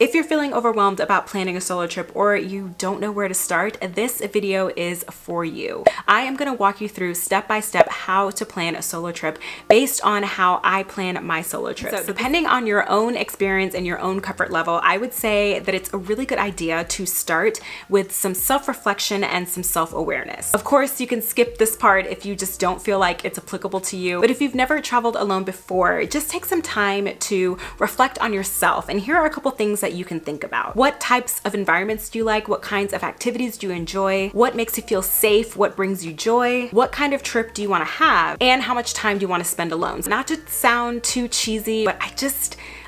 If you're feeling overwhelmed about planning a solo trip or you don't know where to start, this video is for you. I am going to walk you through step by step how to plan a solo trip based on how I plan my solo trip. So depending on your own experience and your own comfort level, I would say that it's a really good idea to start with some self-reflection and some self-awareness. Of course, you can skip this part if you just don't feel like it's applicable to you, but if you've never traveled alone before, just take some time to reflect on yourself. And here are a couple things that you can think about. What types of environments do you like? What kinds of activities do you enjoy? What makes you feel safe? What brings you joy? What kind of trip do you want to have? And how much time do you want to spend alone? So not to sound too cheesy, but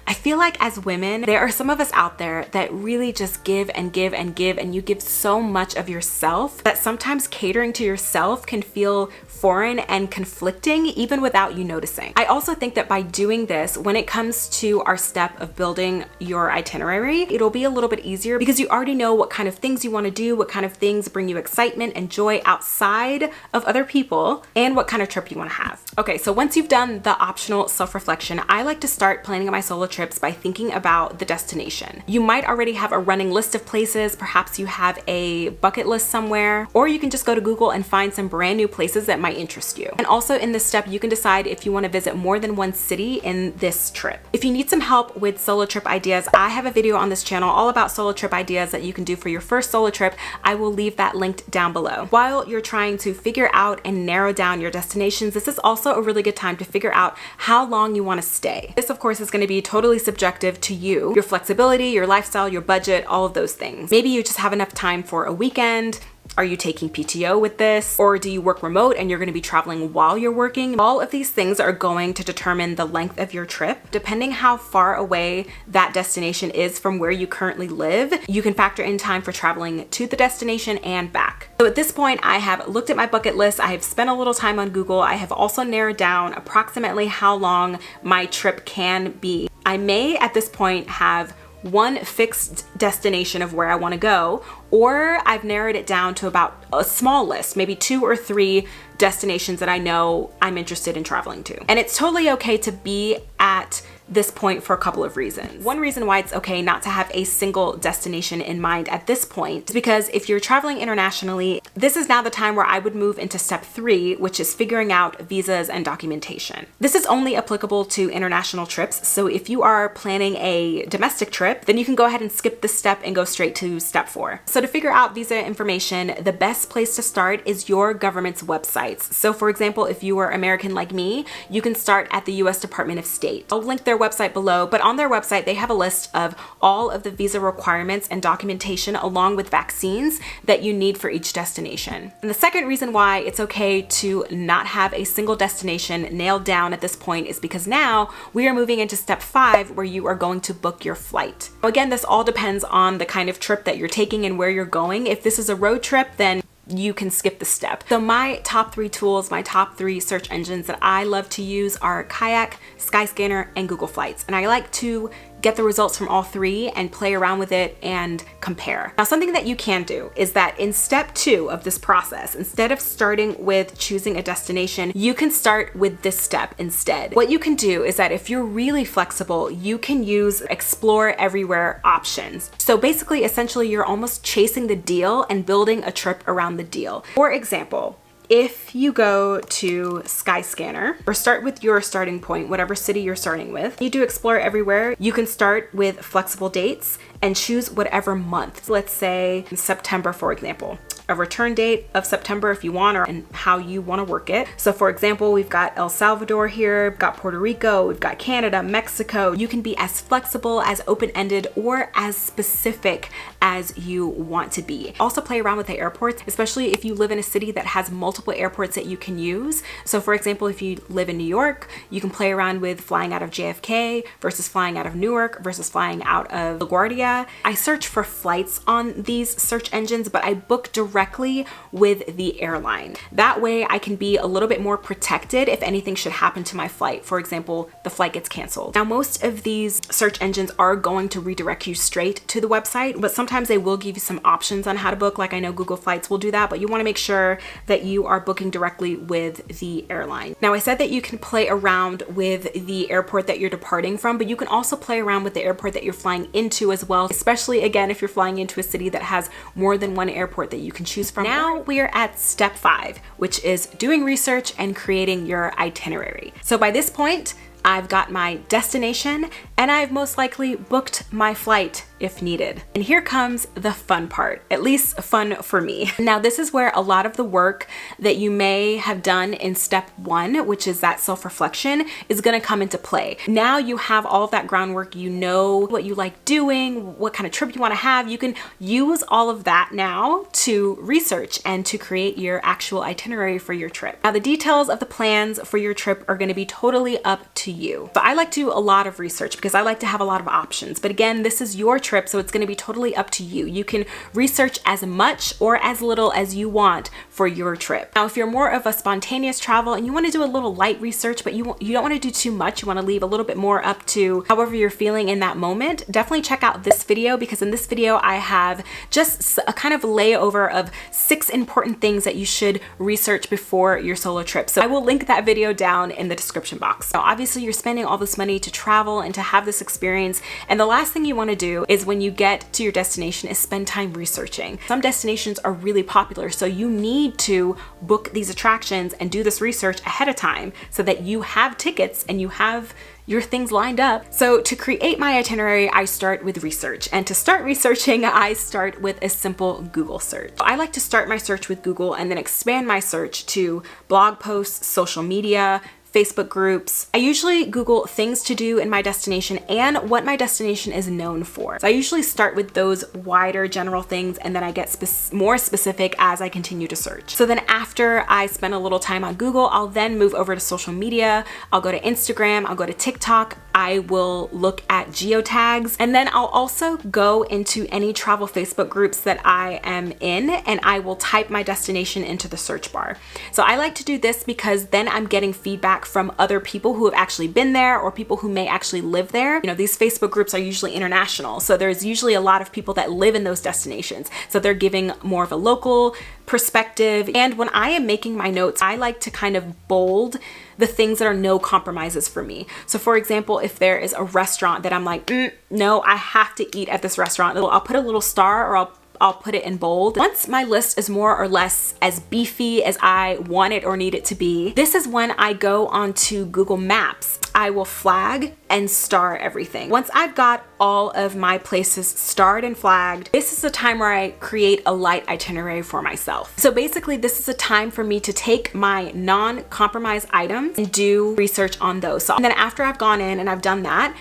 I feel like as women, there are some of us out there that really just give and give and give, and you give so much of yourself that sometimes catering to yourself can feel foreign and conflicting even without you noticing. I also think that by doing this, when it comes to our step of building your itinerary, it'll be a little bit easier because you already know what kind of things you want to do, what kind of things bring you excitement and joy outside of other people, and what kind of trip you want to have. Okay, so once you've done the optional self-reflection, I like to start planning my solo trips by thinking about the destination. You might already have a running list of places, perhaps you have a bucket list somewhere, or you can just go to Google and find some brand new places that might interest you. And also in this step, you can decide if you want to visit more than one city in this trip. If you need some help with solo trip ideas, I have a video on this channel all about solo trip ideas that you can do for your first solo trip. I will leave that linked down below. While you're trying to figure out and narrow down your destinations, this is also a really good time to figure out how long you want to stay. This, of course, is going to be totally subjective to you, your flexibility, your lifestyle, your budget, all of those things. Maybe you just have enough time for a weekend. Are you taking PTO with this? Or do you work remote and you're going to be traveling while you're working? All of these things are going to determine the length of your trip. Depending how far away that destination is from where you currently live, you can factor in time for traveling to the destination and back. So at this point, I have looked at my bucket list. I have spent a little time on Google. I have also narrowed down approximately how long my trip can be. I may at this point have one fixed destination of where I want to go, or I've narrowed it down to about a small list, maybe 2 or 3 destinations that I know I'm interested in traveling to. And it's totally okay to be at this point for a couple of reasons. One reason why it's okay not to have a single destination in mind at this point is because if you're traveling internationally, this is now the time where I would move into step 3, which is figuring out visas and documentation. This is only applicable to international trips, so if you are planning a domestic trip, then you can go ahead and skip this step and go straight to step 4. So to figure out visa information, the best place to start is your government's websites. So for example, if you are American like me, you can start at the US Department of State. I'll link their website below, but on their website, they have a list of all of the visa requirements and documentation along with vaccines that you need for each destination. And the second reason why it's okay to not have a single destination nailed down at this point is because now we are moving into step 5 where you are going to book your flight. Again, this all depends on the kind of trip that you're taking and where you're going. If this is a road trip, then you can skip the step. So my top 3 tools, my top 3 search engines that I love to use are Kayak, Skyscanner, and Google Flights. And I like to get the results from all 3 and play around with it and compare. Now, something that you can do is that in step 2 of this process, instead of starting with choosing a destination, you can start with this step instead. What you can do is that if you're really flexible, you can use explore everywhere options. So basically, essentially, you're almost chasing the deal and building a trip around the deal. For example, if you go to Skyscanner, or start with your starting point, whatever city you're starting with, you do explore everywhere. You can start with flexible dates and choose whatever month. Let's say September, for example. A return date of September if you want, or and how you want to work it. So for example, we've got El Salvador here, we've got Puerto Rico, we've got Canada, Mexico. You can be as flexible, as open-ended, or as specific as you want to be. Also play around with the airports, especially if you live in a city that has multiple airports that you can use. So for example, if you live in New York, you can play around with flying out of JFK versus flying out of Newark versus flying out of LaGuardia. I search for flights on these search engines, but I book directly directly with the airline. That way I can be a little bit more protected if anything should happen to my flight. For example, the flight gets canceled. Now, most of these search engines are going to redirect you straight to the website, but sometimes they will give you some options on how to book. Like I know Google Flights will do that, but you want to make sure that you are booking directly with the airline. Now, I said that you can play around with the airport that you're departing from, but you can also play around with the airport that you're flying into as well, especially again if you're flying into a city that has more than one airport that you can choose from. Now we are at step 5, which is doing research and creating your itinerary. So by this point, I've got my destination and I've most likely booked my flight if needed. And here comes the fun part, at least fun for me. Now, this is where a lot of the work that you may have done in step 1, which is that self-reflection, is gonna come into play. Now you have all of that groundwork, you know what you like doing, what kind of trip you wanna have. You can use all of that now to research and to create your actual itinerary for your trip. Now, the details of the plans for your trip are gonna be totally up to you. So I like to do a lot of research because I like to have a lot of options. But again, this is your trip, so it's going to be totally up to you. You can research as much or as little as you want for your trip. Now, if you're more of a spontaneous travel and you want to do a little light research, but you don't want to do too much, you want to leave a little bit more up to however you're feeling in that moment, definitely check out this video, because in this video I have just a kind of layover of 6 important things that you should research before your solo trip. So I will link that video down in the description box. Now, obviously you're spending all this money to travel and to have this experience, and the last thing you want to do is when you get to your destination is spend time researching. Some destinations are really popular, so you need to book these attractions and do this research ahead of time so that you have tickets and you have your things lined up. So to create my itinerary, I start with research. And to start researching, I start with a simple Google search. I like to start my search with Google and then expand my search to blog posts, social media, Facebook groups. I usually Google things to do in my destination and what my destination is known for. So I usually start with those wider general things, and then I get more specific as I continue to search. So then after I spend a little time on Google, I'll then move over to social media. I'll go to Instagram, I'll go to TikTok. I will look at geotags, and then I'll also go into any travel Facebook groups that I am in, and I will type my destination into the search bar. So I like to do this because then I'm getting feedback from other people who have actually been there or people who may actually live there. You know, these Facebook groups are usually international, so there's usually a lot of people that live in those destinations. So they're giving more of a local perspective. And when I am making my notes, I like to kind of bold the things that are no compromises for me. So for example, if there is a restaurant that I'm like, no, I have to eat at this restaurant, I'll put a little star, or I'll put it in bold. Once my list is more or less as beefy as I want it or need it to be, this is when I go onto Google Maps. I will flag and star everything. Once I've got all of my places starred and flagged, this is a time where I create a light itinerary for myself. So basically, this is a time for me to take my non-compromise items and do research on those. So, and then after I've gone in and I've done that,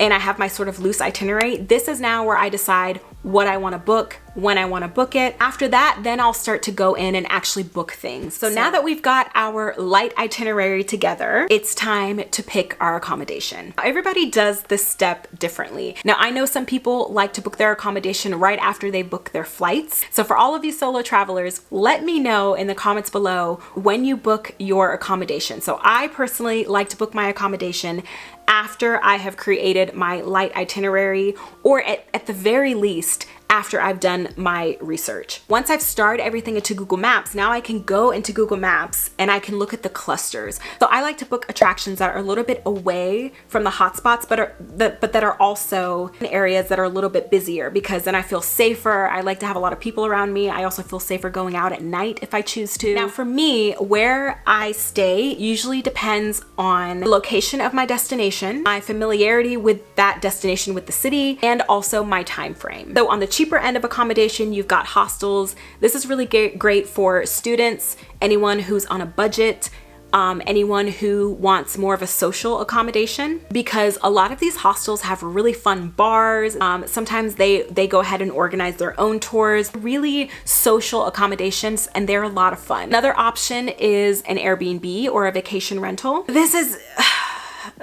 and I have my sort of loose itinerary, this is now where I decide what I want to book, when I want to book it. After that, then I'll start to go in and actually book things. So now that we've got our light itinerary together, it's time to pick our accommodation. Everybody does this step differently. Now, I know some people like to book their accommodation right after they book their flights. So for all of you solo travelers, let me know in the comments below when you book your accommodation. So I personally like to book my accommodation after I have created my light itinerary, or at the very least, after I've done my research. Once I've starred everything into Google Maps, now I can go into Google Maps and I can look at the clusters. So I like to book attractions that are a little bit away from the hotspots, but that are also in areas that are a little bit busier, because then I feel safer. I like to have a lot of people around me. I also feel safer going out at night if I choose to. Now for me, where I stay usually depends on the location of my destination, my familiarity with that destination with the city, and also my time frame. So on the cheaper end of accommodation, you've got hostels. This is really great for students, anyone who's on a budget, anyone who wants more of a social accommodation, because a lot of these hostels have really fun bars. Sometimes they go ahead and organize their own tours, really social accommodations, and they're a lot of fun. Another option is an Airbnb or a vacation rental. This is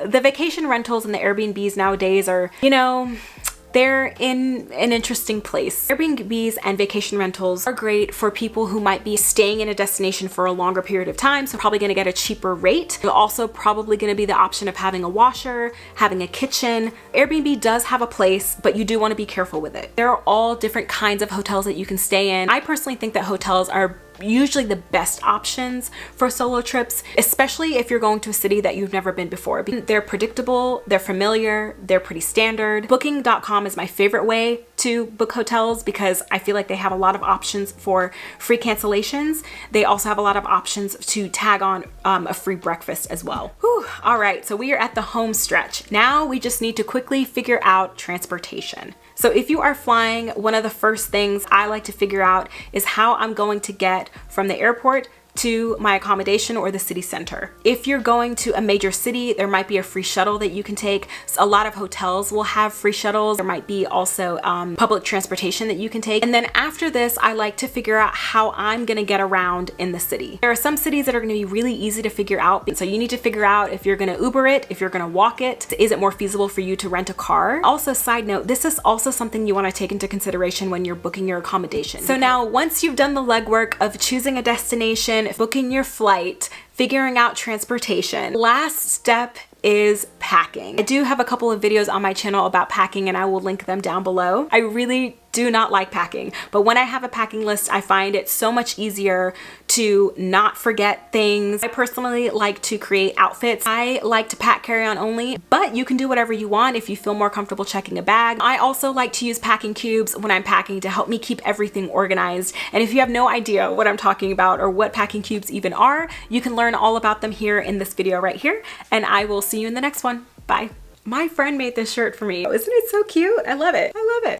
the vacation rentals and the Airbnbs nowadays are, you know, they're in an interesting place. Airbnbs and vacation rentals are great for people who might be staying in a destination for a longer period of time, so probably gonna get a cheaper rate. You're also probably gonna be the option of having a washer, having a kitchen. Airbnb does have a place, but you do wanna be careful with it. There are all different kinds of hotels that you can stay in. I personally think that hotels are usually the best options for solo trips, especially if you're going to a city that you've never been before. They're predictable, they're familiar, they're pretty standard. Booking.com is my favorite way to book hotels because I feel like they have a lot of options for free cancellations. They also have a lot of options to tag on a free breakfast as well. Whew. All right, so we are at the home stretch. Now we just need to quickly figure out transportation. So if you are flying, one of the first things I like to figure out is how I'm going to get from the airport to my accommodation or the city center. If you're going to a major city, there might be a free shuttle that you can take. So a lot of hotels will have free shuttles. There might be also public transportation that you can take. And then after this, I like to figure out how I'm gonna get around in the city. There are some cities that are gonna be really easy to figure out. So you need to figure out if you're gonna Uber it, if you're gonna walk it. Is it more feasible for you to rent a car? Also, side note, this is also something you wanna take into consideration when you're booking your accommodation. So now, once you've done the legwork of choosing a destination, booking your flight, figuring out transportation, last step is packing. I do have a couple of videos on my channel about packing and I will link them down below. I really do not like packing, but when I have a packing list, I find it so much easier to not forget things. I personally like to create outfits. I like to pack carry-on only, but you can do whatever you want if you feel more comfortable checking a bag. I also like to use packing cubes when I'm packing to help me keep everything organized. And if you have no idea what I'm talking about or what packing cubes even are, you can learn all about them here in this video right here. And I will see you in the next one. Bye. My friend made this shirt for me. Isn't it so cute? I love it. I love it.